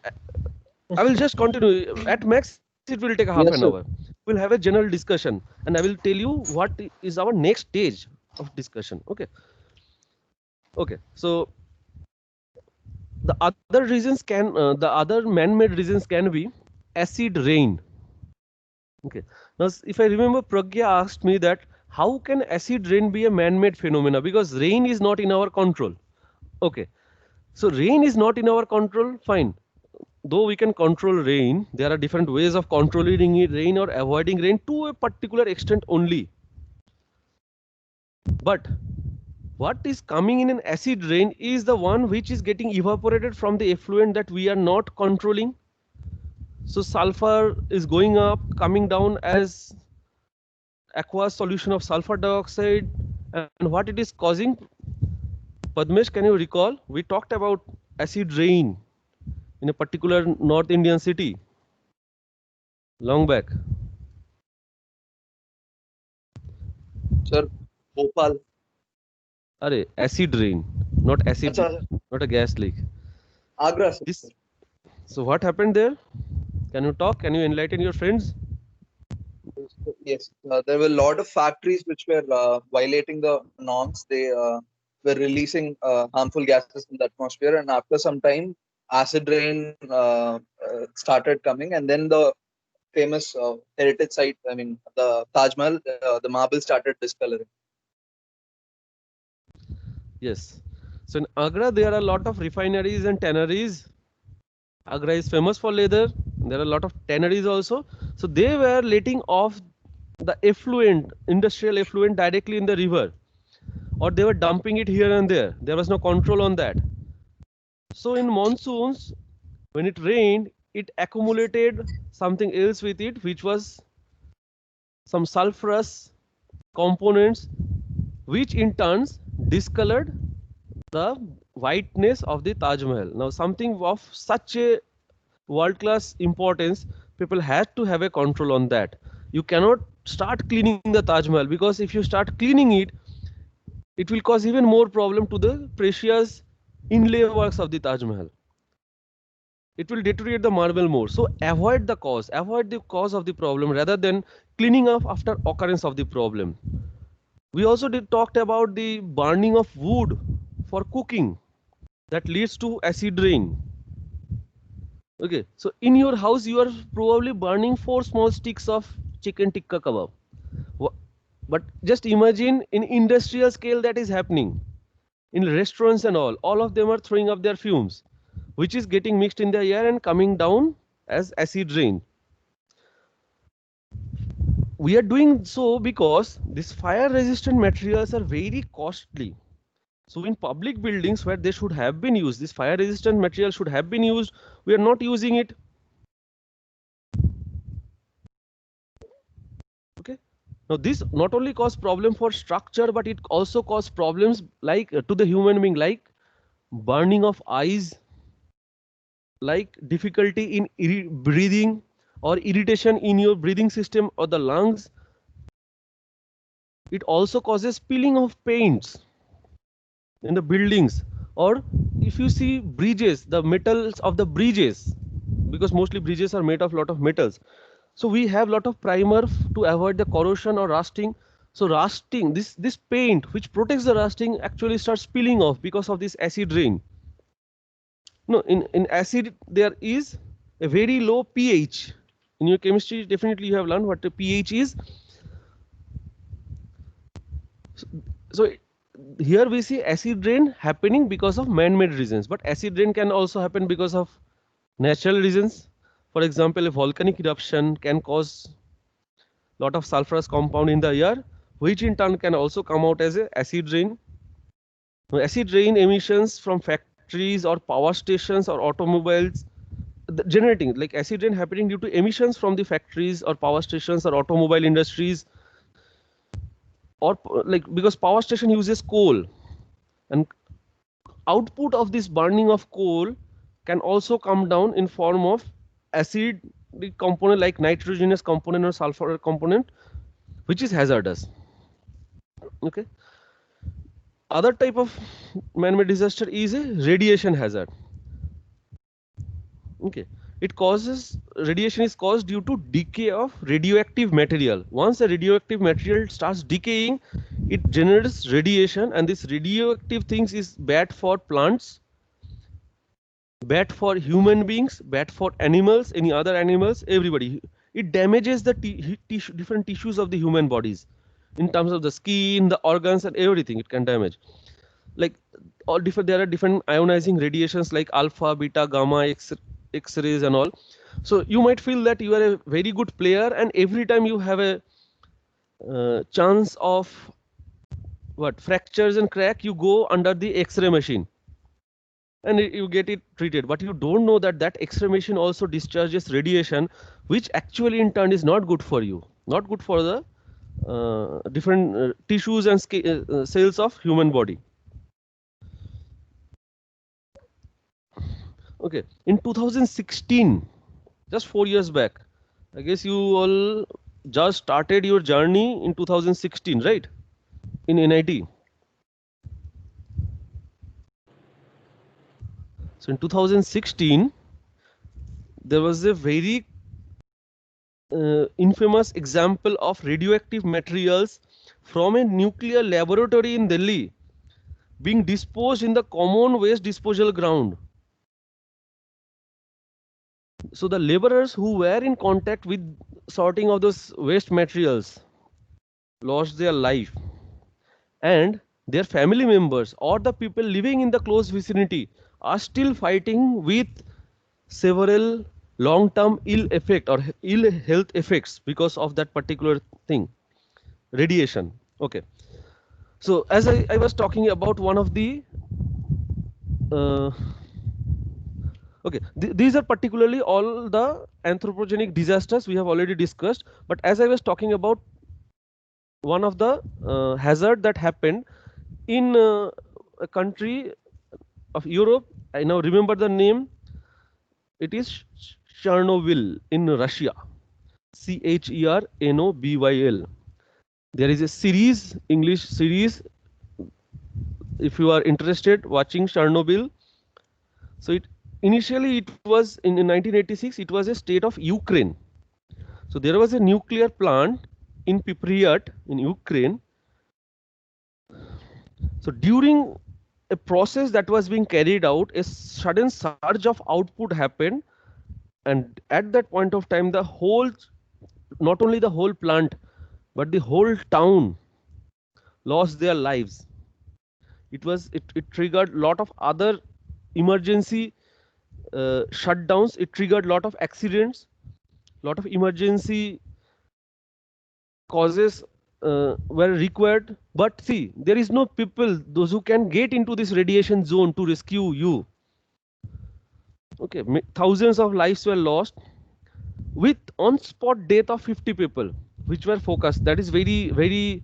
I will just continue. At max, it will take a half an Yes, hour. sir. We'll have a general discussion, and I will tell you what is our next stage of discussion. Okay. Okay. So the other reasons can, the other man-made reasons can be acid rain. Okay. Now, if I remember, Pragya asked me that how can acid rain be a man-made phenomena, because rain is not in our control. Okay. So rain is not in our control. Fine. Though we can control rain, there are different ways of controlling rain or avoiding rain to a particular extent only. But what is coming in an acid rain is the one which is getting evaporated from the effluent that we are not controlling. So sulfur is going up, coming down as aqueous solution of sulfur dioxide, and what it is causing. Padmesh, can you recall? We talked about acid rain in a particular North Indian city long back. Sir, Bhopal. Arey, acid rain, not acid, Acha, not a gas leak. Agra, sir. This. So what happened there? Can you talk? Can you enlighten your friends? Yes, there were a lot of factories which were violating the norms. They were releasing harmful gases in the atmosphere, and after some time, acid rain started coming, and then the famous heritage site, I mean, the Taj Mahal, the marble started discoloring. Yes. So in Agra, there are a lot of refineries and tanneries. Agra is famous for leather. There are a lot of tanneries also. So they were letting off the effluent, industrial effluent directly in the river, or they were dumping it here and there. There was no control on that. So in monsoons, when it rained, it accumulated something else with it, which was some sulfurous components, which in turns discolored the whiteness of the Taj Mahal. Now, something of such a world-class importance, people had to have a control on that. You cannot start cleaning the Taj Mahal, because if you start cleaning it, it will cause even more problem to the precious inlay works of the Taj Mahal. It will deteriorate the marble more. So avoid the cause of the problem rather than cleaning up after occurrence of the problem. We also talked about the burning of wood for cooking that leads to acid rain. Okay, so in your house you are probably burning 4 small sticks of chicken tikka kebab. But just imagine in industrial scale that is happening. In restaurants and all of them are throwing up their fumes, which is getting mixed in the air and coming down as acid rain. We are doing so because these fire resistant materials are very costly. So in public buildings where they should have been used, this fire resistant material should have been used, we are not using it. Okay. Now this not only cause problem for structure, but it also cause problems like to the human being, like burning of eyes, like difficulty in breathing, or irritation in your breathing system or the lungs. It also causes peeling of paints in the buildings, or if you see bridges, the metals of the bridges, because mostly bridges are made of lot of metals. So we have lot of primer to avoid the corrosion or rusting. So rusting, this paint which protects the rusting actually starts peeling off because of this acid rain. No, in acid there is a very low pH. In your chemistry, definitely you have learned what the pH is. So here we see acid rain happening because of man-made reasons, but acid rain can also happen because of natural reasons. For example, a volcanic eruption can cause lot of sulfurous compound in the air, which in turn can also come out as a acid rain. Acid rain emissions from factories or power stations or automobiles generating, like acid rain happening due to emissions from the factories or power stations or automobile industries, or like because power station uses coal, and output of this burning of coal can also come down in form of acid component like nitrogenous component or sulfur component, which is hazardous. Okay. Other type of man-made disaster is a radiation hazard. Okay. It causes, radiation is caused due to decay of radioactive material. Once the radioactive material starts decaying, it generates radiation, and this radioactive things is bad for plants, bad for human beings, bad for animals, any other animals, everybody. It damages the different tissues of the human bodies in terms of the skin, the organs, and everything. It can damage. Like all different, there are different ionizing radiations like alpha, beta, gamma, X-rays, and all. So you might feel that you are a very good player, and every time you have a chance of what fractures and crack, you go under the X-ray machine and you get it treated. But you don't know that that X-ray machine also discharges radiation, which actually in turn is not good for you, not good for the different tissues and cells of human body. Okay, in 2016, just 4 years back, I guess you all just started your journey in 2016, right? In NIT. So in 2016, there was a very infamous example of radioactive materials from a nuclear laboratory in Delhi being disposed in the common waste disposal ground. So the laborers who were in contact with sorting of those waste materials lost their life, and their family members or the people living in the close vicinity are still fighting with several long-term ill effect or ill health effects because of that particular thing, radiation. Okay. So as I was talking about one of the okay, these are particularly all the anthropogenic disasters we have already discussed. But as I was talking about one of the hazard that happened in a country of Europe, I now remember the name. It is Chernobyl in Russia. Chernobyl. There is a series, English series. If you are interested watching Chernobyl, so initially it was in 1986. It was a state of Ukraine. So there was a nuclear plant in Pripyat in Ukraine. So during a process that was being carried out, a sudden surge of output happened, and at that point of time, the whole, not only the whole plant, but the whole town lost their lives. It triggered a lot of other emergency shutdowns. It triggered a lot of accidents, lot of emergency causes were required. But see, there is no people, those who can get into this radiation zone to rescue you. Okay, thousands of lives were lost with on-spot death of 50 people, which were focused. That is very, very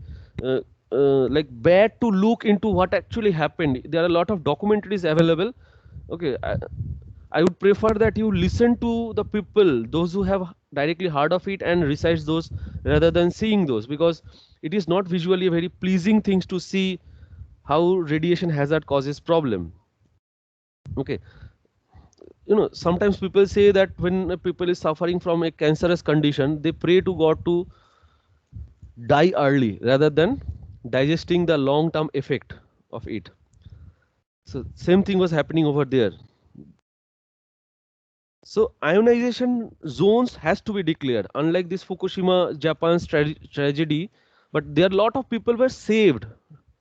like bad to look into what actually happened. There are a lot of documentaries available. Okay, I would prefer that you listen to the people, those who have directly heard of it, and research those rather than seeing those, because it is not visually a very pleasing things to see how radiation hazard causes problem. Okay, you know, sometimes people say that when people is suffering from a cancerous condition, they pray to God to die early rather than digesting the long-term effect of it. So same thing was happening over there. So ionization zones has to be declared, unlike this Fukushima Japan's tragedy. But there are a lot of people were saved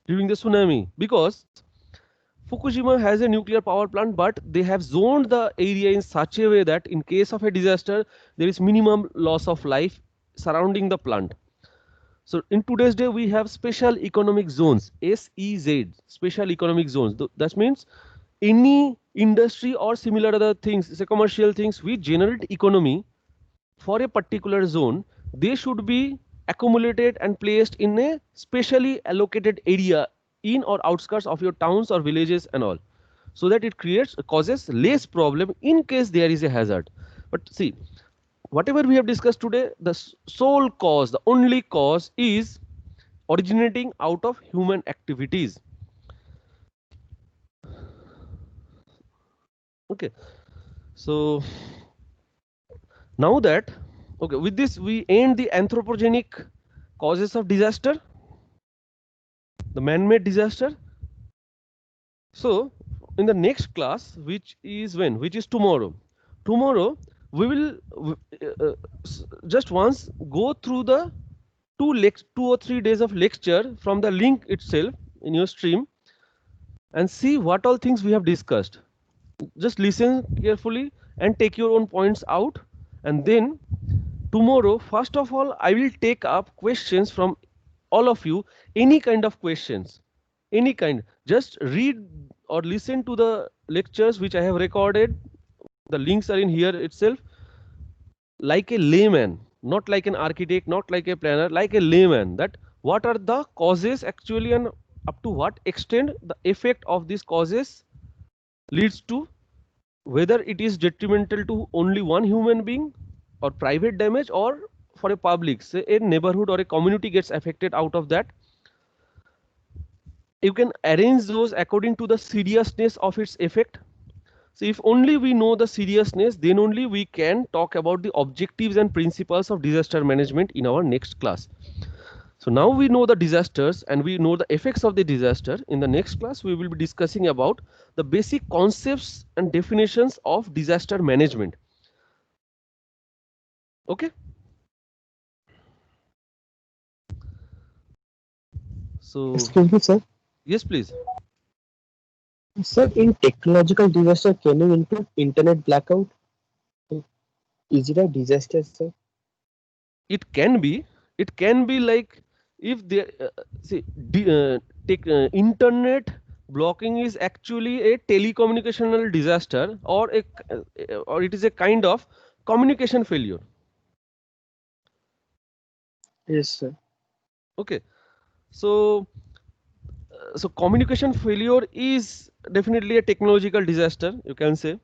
during the tsunami because Fukushima has a nuclear power plant, but they have zoned the area in such a way that in case of a disaster, there is minimum loss of life surrounding the plant. So in today's day, we have special economic zones, SEZ, special economic zones. That means any industry or similar other things, say commercial things which generate economy for a particular zone, they should be accumulated and placed in a specially allocated area in or outskirts of your towns or villages and all, so that it causes less problem in case there is a hazard. But see, whatever we have discussed today, the sole cause, the only cause is originating out of human activities. Okay, so now that, okay, with this we end the anthropogenic causes of disaster, the man-made disaster. So in the next class, which is when, which is tomorrow, we will just once go through the 2 or 3 days of lecture from the link itself in your stream and see what all things we have discussed. Just listen carefully and take your own points out, and then tomorrow, first of all, I will take up questions from all of you, any kind of questions, any kind. Just read or listen to the lectures which I have recorded. The links are in here itself. Like a layman, not like an architect, not like a planner, like a layman, that what are the causes actually and up to what extent the effect of these causes leads to, whether it is detrimental to only one human being or private damage, or for a public, say a neighborhood or a community gets affected out of that. You can arrange those according to the seriousness of its effect. So if only we know the seriousness, then only we can talk about the objectives and principles of disaster management in our next class. So now we know the disasters and we know the effects of the disaster. In the next class, we will be discussing about the basic concepts and definitions of disaster management. Okay. So, Excuse me, sir. yes, please. Sir, in technological disaster, can you include internet blackout? Is it a disaster, sir? It can be like, if there see internet blocking is actually a telecommunicational disaster, or it is a kind of communication failure. Yes, sir. Okay, so communication failure is definitely a technological disaster, you can say.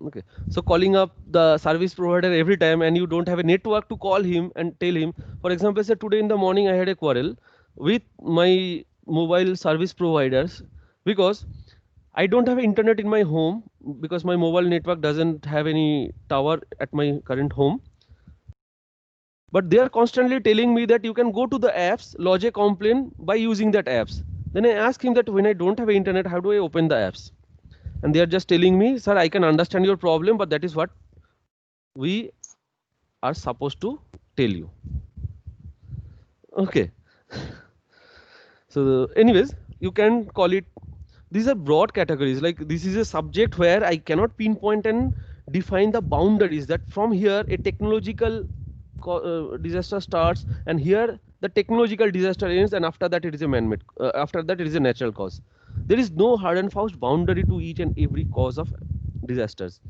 Okay, so calling up the service provider every time and you don't have a network to call him and tell him, for example, say today in the morning I had a quarrel with my mobile service providers because I don't have internet in my home, because my mobile network doesn't have any tower at my current home. But they are constantly telling me that you can go to the apps, lodge a complaint by using that apps. Then I ask him that when I don't have internet, how do I open the apps? And they are just telling me, sir, I can understand your problem, but that is what we are supposed to tell you. Okay. So anyways, you can call it, these are broad categories. Like this is a subject where I cannot pinpoint and define the boundaries, that from here a technological disaster starts and here the technological disaster ends, and after that it is a man-made, after that it is a natural cause. There is no hard and fast boundary to each and every cause of disasters.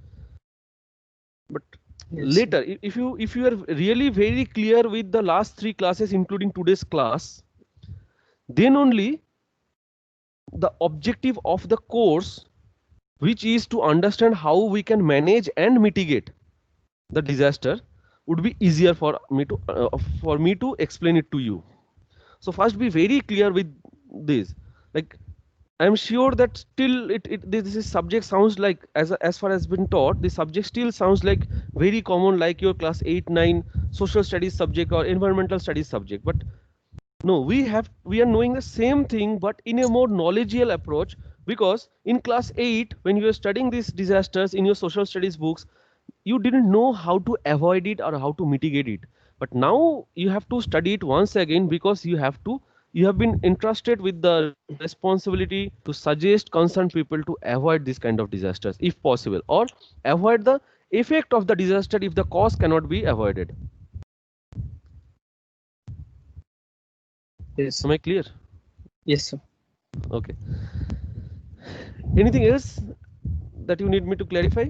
But yes, later, if you are really very clear with the last 3 classes including today's class, then only the objective of the course, which is to understand how we can manage and mitigate the disaster, would be easier for me to explain it to you. So first be very clear with this. Like I am sure that still this subject sounds like, as far as been taught, the subject still sounds like very common, like your class 8, 9 social studies subject or environmental studies subject. But no, we are knowing the same thing, but in a more knowledgeable approach, because in class 8, when you are studying these disasters in your social studies books, you didn't know how to avoid it or how to mitigate it. But now you have to study it once again, because you have been entrusted with the responsibility to suggest concerned people to avoid this kind of disasters if possible, or avoid the effect of the disaster if the cause cannot be avoided. Yes. Am I clear? Yes, sir. Okay. Anything else that you need me to clarify?